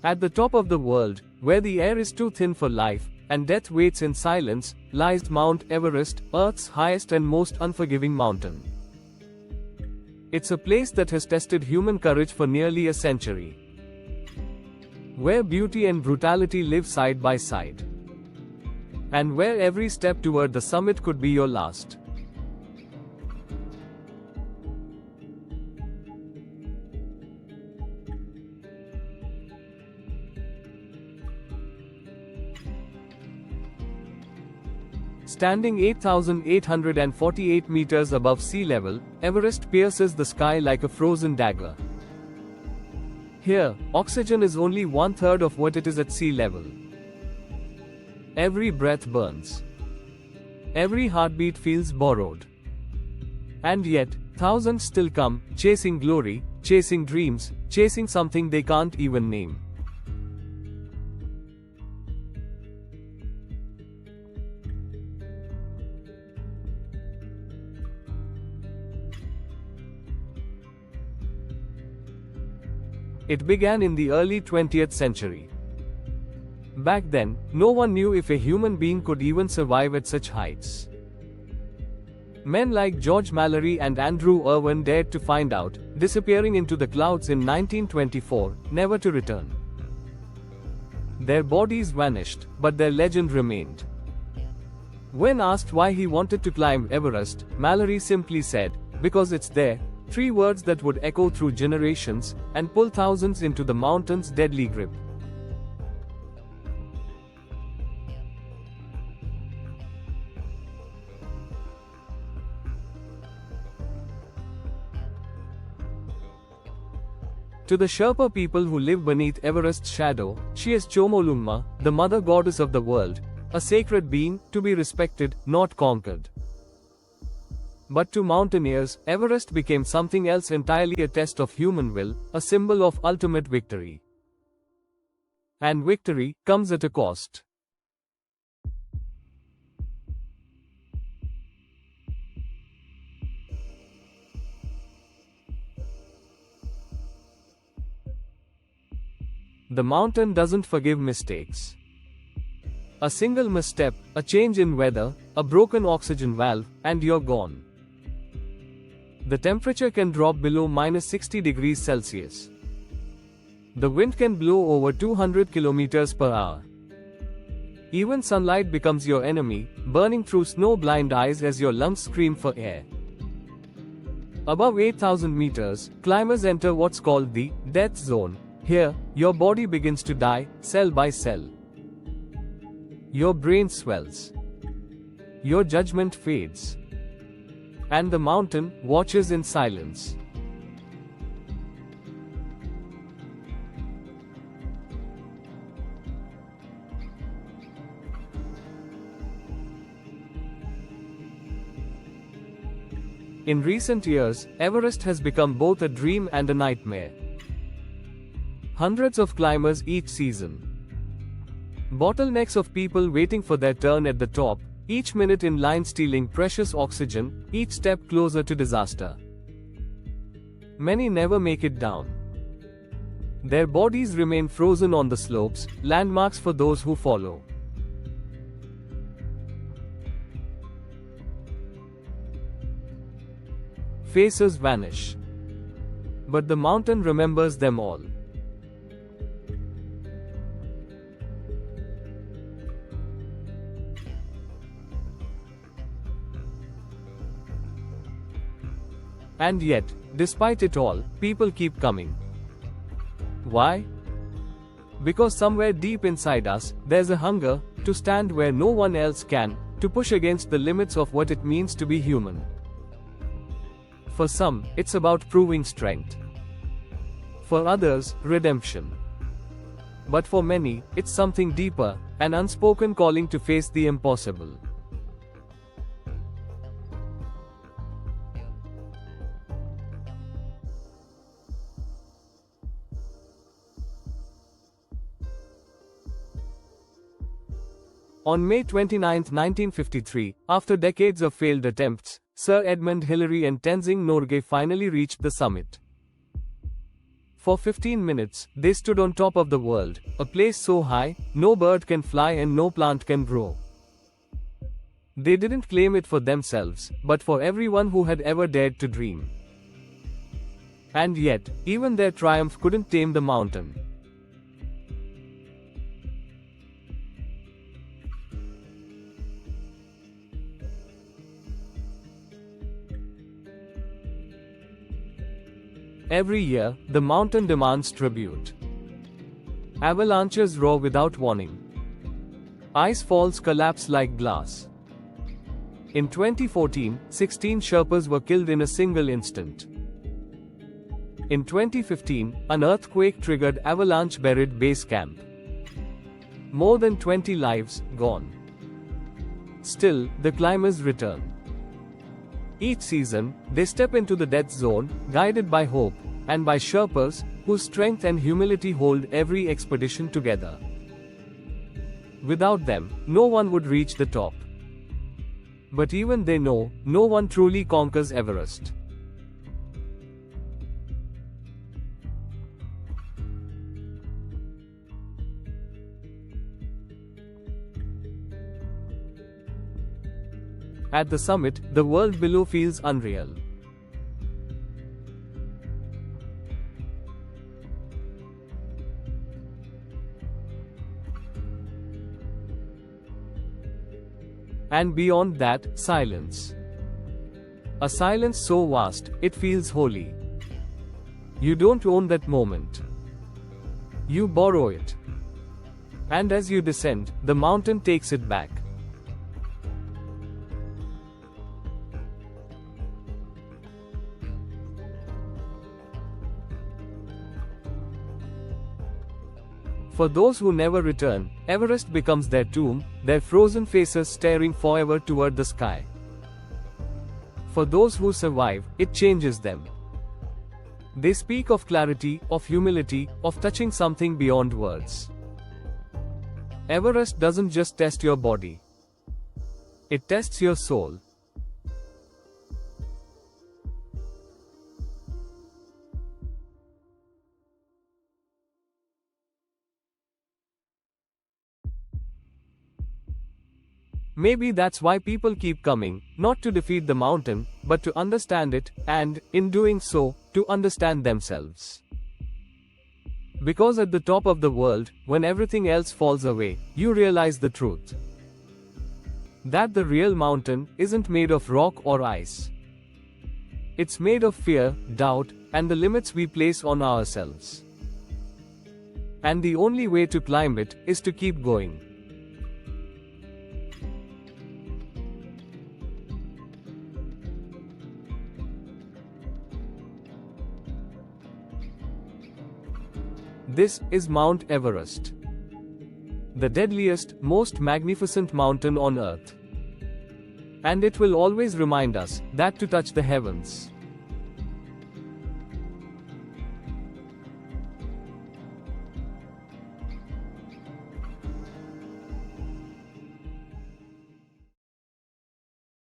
At the top of the world, where the air is too thin for life, and death waits in silence, lies Mount Everest, Earth's highest and most unforgiving mountain. It's a place that has tested human courage for nearly a century. Where beauty and brutality live side by side. And where every step toward the summit could be your last. Standing 8,848 meters above sea level, Everest pierces the sky like a frozen dagger. Here, oxygen is only 1/3 of what it is at sea level. Every breath burns. Every heartbeat feels borrowed. And yet, thousands still come, chasing glory, chasing dreams, chasing something they can't even name. It began in the early 20th century. Back then, no one knew if a human being could even survive at such heights. Men like George Mallory and Andrew Irwin dared to find out, disappearing into the clouds in 1924, never to return. Their bodies vanished, but their legend remained. When asked why he wanted to climb Everest, Mallory simply said, "Because it's there." 3 words that would echo through generations, and pull thousands into the mountain's deadly grip. To the Sherpa people who live beneath Everest's shadow, she is Chomolungma, the mother goddess of the world, a sacred being, to be respected, not conquered. But to mountaineers, Everest became something else entirely, a test of human will, a symbol of ultimate victory. And victory comes at a cost. The mountain doesn't forgive mistakes. A single misstep, a change in weather, a broken oxygen valve, and you're gone. The temperature can drop below -60 degrees Celsius. The wind can blow over 200 kilometers per hour. Even sunlight becomes your enemy, burning through snow-blind eyes as your lungs scream for air. Above 8,000 meters, climbers enter what's called the death zone. Here, your body begins to die, cell by cell. Your brain swells. Your judgment fades. And the mountain watches in silence. In recent years, Everest has become both a dream and a nightmare. Hundreds of climbers each season. Bottlenecks of people waiting for their turn at the top, each minute in line stealing precious oxygen, each step closer to disaster. Many never make it down. Their bodies remain frozen on the slopes, landmarks for those who follow. Faces vanish. But the mountain remembers them all. And yet, despite it all, people keep coming. Why? Because somewhere deep inside us, there's a hunger to stand where no one else can, to push against the limits of what it means to be human. For some, it's about proving strength. For others, redemption. But for many, it's something deeper, an unspoken calling to face the impossible. On May 29, 1953, after decades of failed attempts, Sir Edmund Hillary and Tenzing Norgay finally reached the summit. For 15 minutes, they stood on top of the world, a place so high, no bird can fly and no plant can grow. They didn't claim it for themselves, but for everyone who had ever dared to dream. And yet, even their triumph couldn't tame the mountain. Every year, the mountain demands tribute. Avalanches roar without warning. Icefalls collapse like glass. In 2014, 16 Sherpas were killed in a single instant. In 2015, an earthquake-triggered avalanche buried base camp. More than 20 lives gone. Still, the climbers return. Each season, they step into the death zone, guided by hope, and by Sherpas, whose strength and humility hold every expedition together. Without them, no one would reach the top. But even they know, no one truly conquers Everest. At the summit, the world below feels unreal. And beyond that, silence. A silence so vast, it feels holy. You don't own that moment. You borrow it. And as you descend, the mountain takes it back. For those who never return, Everest becomes their tomb, their frozen faces staring forever toward the sky. For those who survive, it changes them. They speak of clarity, of humility, of touching something beyond words. Everest doesn't just test your body. It tests your soul. Maybe that's why people keep coming, not to defeat the mountain, but to understand it, and, in doing so, to understand themselves. Because at the top of the world, when everything else falls away, you realize the truth. That the real mountain isn't made of rock or ice. It's made of fear, doubt, and the limits we place on ourselves. And the only way to climb it is to keep going. This is Mount Everest. The deadliest, most magnificent mountain on Earth. And it will always remind us that to touch the heavens